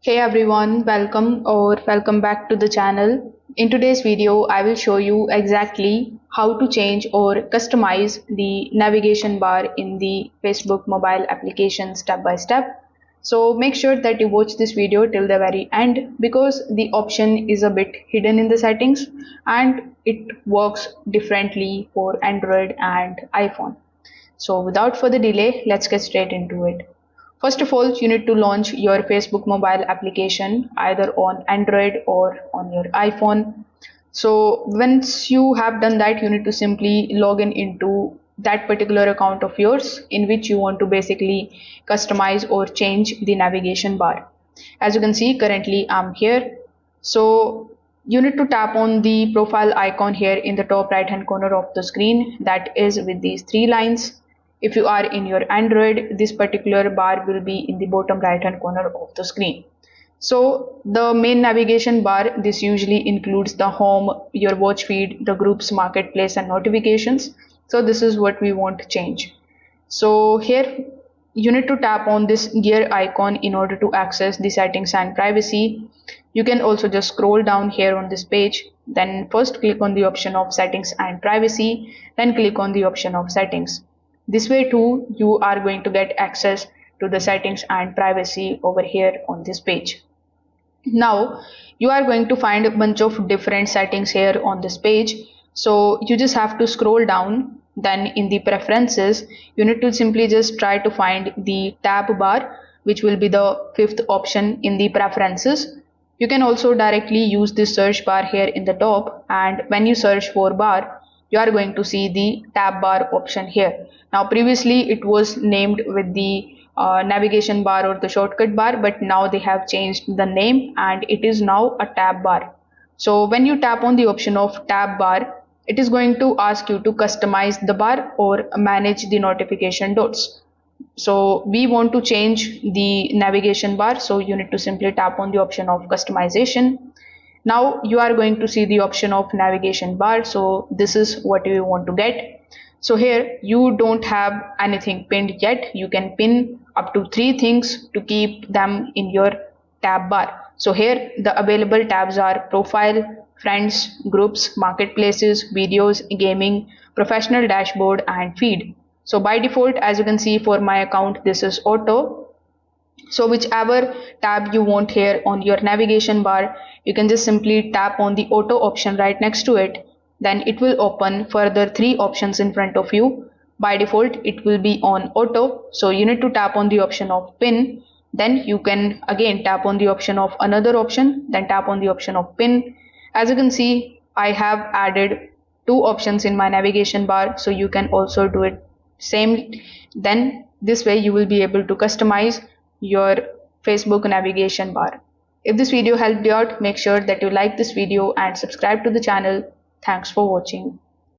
Hey everyone, welcome back to the channel. In today's video, I will show you exactly how to change or customize the navigation bar in the Facebook mobile application step by step. So make sure that you watch this video till the very end because the option is a bit hidden in the settings and it works differently for Android and iPhone. So without further delay, let's get straight into it. First of all, you need to launch your Facebook mobile application either on Android or on your iPhone. So once you have done that, you need to simply log in into that particular account of yours in which you want to basically customize or change the navigation bar. As you can see, currently I'm here. So you need to tap on the profile icon here in the top right hand corner of the screen that is with these three lines. If you are in your Android, this particular bar will be in the bottom right hand corner of the screen. So the main navigation bar, this usually includes the home, your watch feed, the groups, marketplace and notifications. So this is what we want to change. So here you need to tap on this gear icon in order to access the settings and privacy. You can also just scroll down here on this page, then first click on the option of settings and privacy, then click on the option of settings. This way too you are going to get access to the settings and privacy over here on this page. Now you are going to find a bunch of different settings here on this page. So you just have to scroll down, then in the preferences you need to simply just try to find the tab bar, which will be the fifth option in the preferences. You can also directly use this search bar here in the top, and when you search for bar you are going to see the tab bar option here. Now previously it was named with the navigation bar or the shortcut bar, but now they have changed the name and it is now a tab bar. So when you tap on the option of tab bar, it is going to ask you to customize the bar or manage the notification dots. So we want to change the navigation bar, so you need to simply tap on the option of customization. Now you are going to see the option of navigation bar, so this is what you want to get. So here you don't have anything pinned yet. You can pin up to 3 things to keep them in your tab bar. So here the available tabs are profile, friends, groups, marketplaces, videos, gaming, professional dashboard and feed. So by default, as you can see for my account, this is auto. So whichever tab you want here on your navigation bar, you can just simply tap on the auto option right next to it. Then it will open further 3 options in front of you. By default, it will be on auto. So you need to tap on the option of pin. Then you can again tap on the option of another option, then tap on the option of pin. As you can see, I have added 2 options in my navigation bar, so you can also do it same. Then this way you will be able to customize your Facebook navigation bar. If this video helped you out, make sure that you like this video and subscribe to the channel. Thanks for watching.